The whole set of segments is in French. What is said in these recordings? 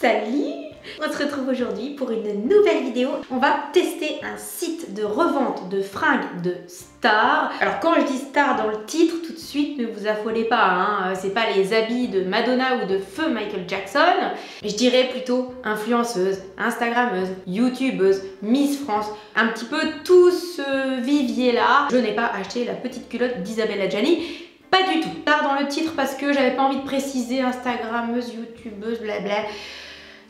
Salut! On se retrouve aujourd'hui pour une nouvelle vidéo. On va tester un site de revente de fringues de stars. Alors quand je dis star dans le titre, tout de suite ne vous affolez pas, hein. C'est pas les habits de Madonna ou de feu Michael Jackson. Je dirais plutôt influenceuse, instagrammeuse, youtubeuse, Miss France, un petit peu tout ce vivier là. Je n'ai pas acheté la petite culotte d'Isabelle Adjani. Pas du tout. Tard dans le titre parce que j'avais pas envie de préciser instagrammeuse, youtubeuse, blabla.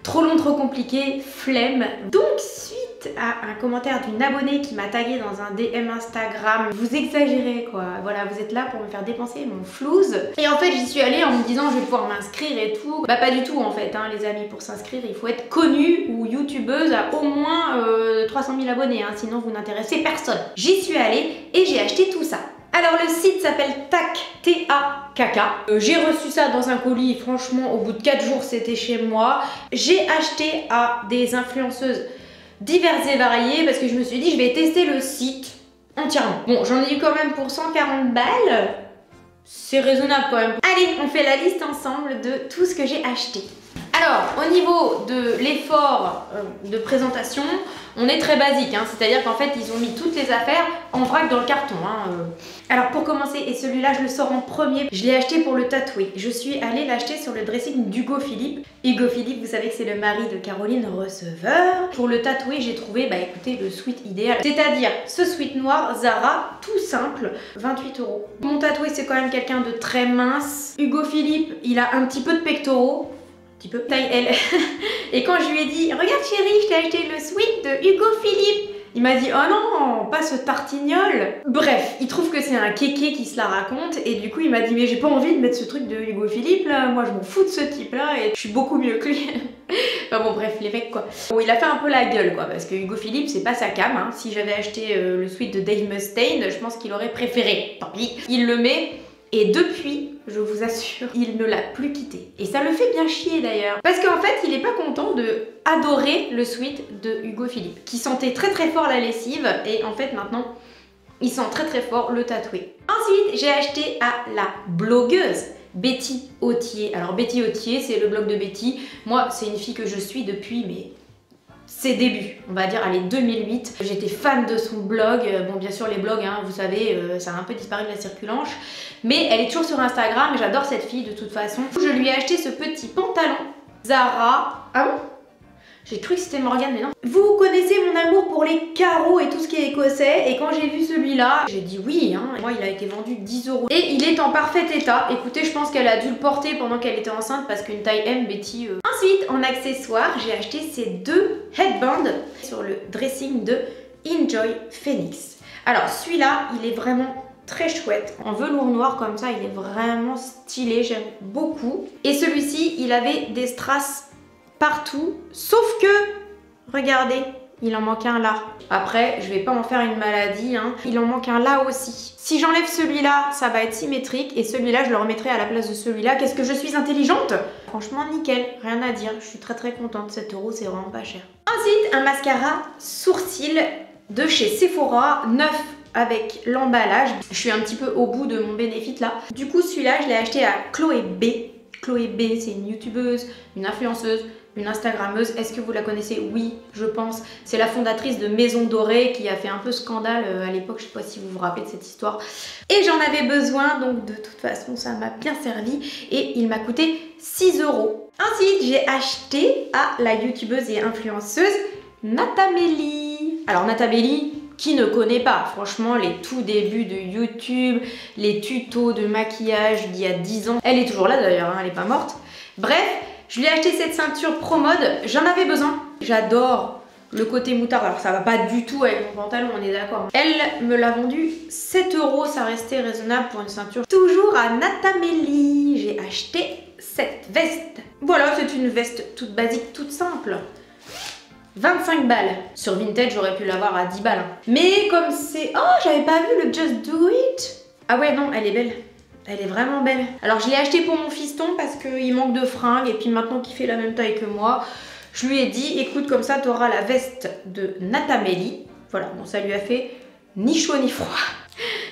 Trop long, trop compliqué, flemme. Donc suite à un commentaire d'une abonnée qui m'a tagué dans un DM Instagram, vous exagérez quoi, voilà, vous êtes là pour me faire dépenser mon flouze. Et en fait j'y suis allée en me disant je vais pouvoir m'inscrire et tout. Bah pas du tout en fait, hein, les amis, pour s'inscrire il faut être connue ou youtubeuse à au moins 300 000 abonnés, hein, sinon vous n'intéressez personne. J'y suis allée et j'ai acheté tout ça. Alors le site s'appelle TAK, T-A-K-K. J'ai reçu ça dans un colis, franchement au bout de 4 jours c'était chez moi. J'ai acheté à des influenceuses diverses et variées parce que je me suis dit je vais tester le site entièrement. Bon, j'en ai eu quand même pour 140 balles, c'est raisonnable quand même. Allez, on fait la liste ensemble de tout ce que j'ai acheté. Alors, au niveau de l'effort de présentation, on est très basique, hein, c'est-à-dire qu'en fait, ils ont mis toutes les affaires en vrac dans le carton. Hein. Alors, pour commencer, et celui-là, je le sors en premier, je l'ai acheté pour le tatouer. Je suis allée l'acheter sur le dressing d'Hugo Philippe. Hugo Philippe, vous savez que c'est le mari de Caroline Receveur. Pour le tatouer, j'ai trouvé, bah écoutez, le sweat idéal. C'est-à-dire, ce sweat noir, Zara, tout simple, 28 €. Mon tatoué, c'est quand même quelqu'un de très mince. Hugo Philippe, il a un petit peu de pectoraux. Peu taille L. Et quand je lui ai dit regarde chérie, je t'ai acheté le sweat de Hugo Philippe, il m'a dit oh non, pas ce tartignol. Bref, il trouve que c'est un kéké qui se la raconte et du coup il m'a dit mais j'ai pas envie de mettre ce truc de Hugo Philippe là, moi je m'en fous de ce type là et je suis beaucoup mieux que lui. Enfin bon bref, les mecs quoi. Bon, il a fait un peu la gueule quoi parce que Hugo Philippe c'est pas sa cam, hein. Si j'avais acheté le sweat de Dave Mustaine, je pense qu'il aurait préféré. Tant pis, il le met. Et depuis, je vous assure, il ne l'a plus quitté. Et ça le fait bien chier d'ailleurs. Parce qu'en fait, il est pas content de adorer le sweat de Hugo Philippe, qui sentait très très fort la lessive. Et en fait, maintenant, il sent très très fort le tatoué. Ensuite, j'ai acheté à la blogueuse Betty Autier. Alors Betty Autier, c'est le blog de Betty. Moi, c'est une fille que je suis depuis ses débuts, on va dire, allez, 2008. J'étais fan de son blog. Bon, bien sûr, les blogs, hein, vous savez, ça a un peu disparu de la circulanche. Mais elle est toujours sur Instagram et j'adore cette fille de toute façon. Je lui ai acheté ce petit pantalon Zara. Ah bon? J'ai cru que c'était Morgane, mais non. Vous connaissez mon amour pour les carreaux et tout ce qui est écossais. Et quand j'ai vu celui-là, j'ai dit oui, hein. Moi, il a été vendu 10 €. Et il est en parfait état. Écoutez, je pense qu'elle a dû le porter pendant qu'elle était enceinte parce qu'une taille M, Betty... Ensuite, en accessoire, j'ai acheté ces deux headbands sur le dressing de Enjoy Phoenix. Alors, celui-là, il est vraiment très chouette. En velours noir comme ça, il est vraiment stylé. J'aime beaucoup. Et celui-ci, il avait des strass partout, sauf que, regardez, il en manque un là. Après, je vais pas en faire une maladie, hein. Il en manque un là aussi. Si j'enlève celui-là, ça va être symétrique et celui-là, je le remettrai à la place de celui-là. Qu'est-ce que je suis intelligente? Franchement, nickel, rien à dire. Je suis très très contente. 7 €, c'est vraiment pas cher. Ensuite, un mascara sourcil de chez Sephora, neuf avec l'emballage. Je suis un petit peu au bout de mon bénéfice là. Du coup, celui-là, je l'ai acheté à Chloé B. Chloé B, c'est une youtubeuse, une influenceuse, une instagrammeuse. Est-ce que vous la connaissez? Oui, je pense. C'est la fondatrice de Maison Dorée qui a fait un peu scandale à l'époque. Je sais pas si vous vous rappelez de cette histoire. Et j'en avais besoin, donc de toute façon, ça m'a bien servi. Et il m'a coûté 6 €. Ensuite, j'ai acheté à la youtubeuse et influenceuse Natamélie. Alors Natamélie, qui ne connaît pas? Franchement, les tout débuts de YouTube, les tutos de maquillage d'il y a 10 ans. Elle est toujours là d'ailleurs, hein, elle est pas morte. Bref, je lui ai acheté cette ceinture Pro Mode, j'en avais besoin. J'adore le côté moutarde, alors ça va pas du tout avec mon pantalon, on est d'accord. Elle me l'a vendu 7 €, ça restait raisonnable pour une ceinture. Toujours à Natamélie, j'ai acheté cette veste. Voilà, c'est une veste toute basique, toute simple. 25 balles. Sur Vinted, j'aurais pu l'avoir à 10 balles. Hein. Mais comme c'est... Oh, j'avais pas vu le Just Do It. Ah ouais, non, elle est belle. Elle est vraiment belle. Alors, je l'ai acheté pour mon fiston parce qu'il manque de fringues. Et puis maintenant qu'il fait la même taille que moi, je lui ai dit, écoute, comme ça, tu auras la veste de Natamélie. Voilà, bon, ça lui a fait ni chaud ni froid.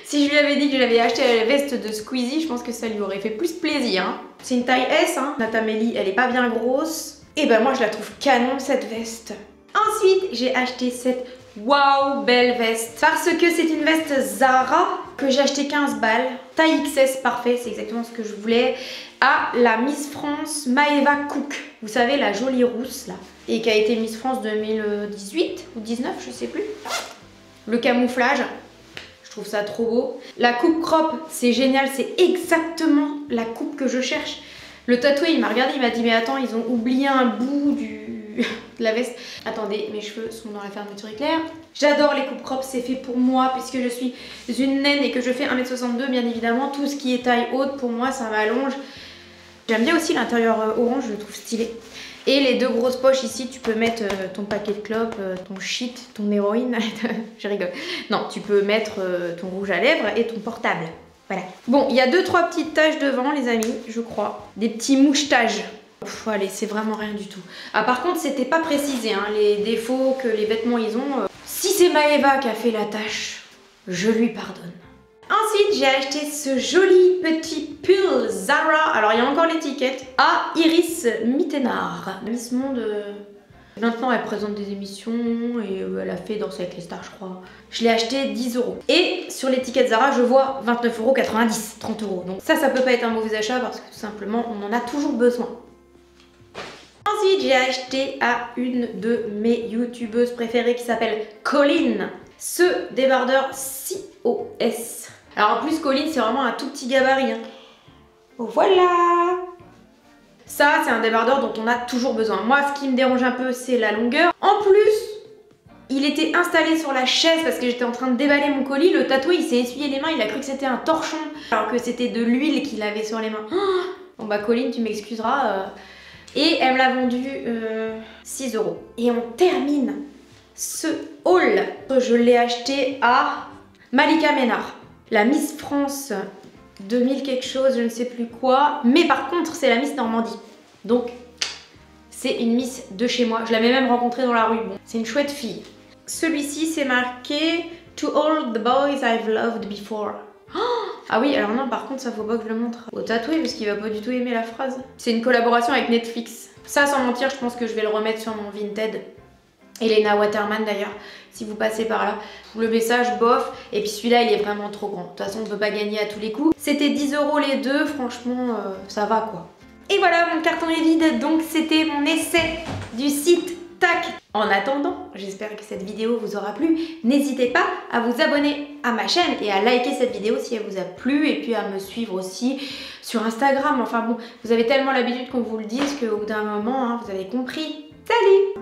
Si je lui avais dit que j'avais acheté la veste de Squeezie, je pense que ça lui aurait fait plus plaisir. Hein. C'est une taille S, hein. Natamélie, elle est pas bien grosse. Et ben moi je la trouve canon cette veste. Ensuite j'ai acheté cette waouh belle veste parce que c'est une veste Zara que j'ai acheté 15 balles. Taille XS parfait, c'est exactement ce que je voulais. À la Miss France Maeva Cook. Vous savez la jolie rousse là. Et qui a été Miss France 2018 ou 19 je sais plus. Le camouflage. Je trouve ça trop beau. La coupe crop, c'est génial, c'est exactement la coupe que je cherche. Le tatoué, il m'a regardé, il m'a dit mais attends, ils ont oublié un bout de la veste. Attendez, mes cheveux sont dans la fermeture éclair. J'adore les coupes crop, c'est fait pour moi puisque je suis une naine et que je fais 1m62 bien évidemment. Tout ce qui est taille haute, pour moi, ça m'allonge. J'aime bien aussi l'intérieur orange, je le trouve stylé. Et les deux grosses poches ici, tu peux mettre ton paquet de clopes, ton shit, ton héroïne. Je rigole. Non, tu peux mettre ton rouge à lèvres et ton portable. Voilà. Bon, il y a 2-3 petites taches devant, les amis, je crois. Des petits mouchetages. Allez, c'est vraiment rien du tout. Ah, par contre, c'était pas précisé, hein, les défauts que les vêtements ils ont. Si c'est Maeva qui a fait la tâche, je lui pardonne. Ensuite, j'ai acheté ce joli petit pull Zara. Alors, il y a encore l'étiquette. À Iris Mittenard. Miss Monde. Maintenant, elle présente des émissions et elle a fait Danser avec les stars, je crois. Je l'ai acheté 10 €. Et sur l'étiquette Zara, je vois 29,90 €, 30 €. Donc ça peut pas être un mauvais achat parce que tout simplement, on en a toujours besoin. Ensuite, j'ai acheté à une de mes youtubeuses préférées qui s'appelle Colline. Ce débardeur COS. Alors en plus, Colline, c'est vraiment un tout petit gabarit. Hein. Voilà! Ça, c'est un débardeur dont on a toujours besoin. Moi, ce qui me dérange un peu, c'est la longueur. En plus, il était installé sur la chaise parce que j'étais en train de déballer mon colis. Le tatoué, il s'est essuyé les mains, il a cru que c'était un torchon. Alors que c'était de l'huile qu'il avait sur les mains. Bon bah Colline, tu m'excuseras. Et elle me l'a vendu 6 €. Et on termine ce haul. Je l'ai acheté à Malika Ménard. La Miss France 2000 quelque chose, je ne sais plus quoi. Mais par contre, c'est la Miss Normandie. Donc, c'est une Miss de chez moi. Je l'avais même rencontrée dans la rue. Bon, c'est une chouette fille. Celui-ci, c'est marqué « To all the boys I've loved before ». Ah oui, alors non, par contre, ça faut pas que je le montre au tatoué parce qu'il va pas du tout aimer la phrase. C'est une collaboration avec Netflix. Ça, sans mentir, je pense que je vais le remettre sur mon Vinted. Elena Waterman d'ailleurs, si vous passez par là. Le message, bof. Et puis celui-là, il est vraiment trop grand. De toute façon, on peut pas gagner à tous les coups. C'était 10 € les deux, franchement, ça va quoi. Et voilà, mon carton est vide. Donc c'était mon essai du site TAC. En attendant, j'espère que cette vidéo vous aura plu. N'hésitez pas à vous abonner à ma chaîne et à liker cette vidéo si elle vous a plu. Et puis à me suivre aussi sur Instagram. Enfin bon, vous avez tellement l'habitude qu'on vous le dise qu'au bout d'un moment, hein, vous avez compris. Salut!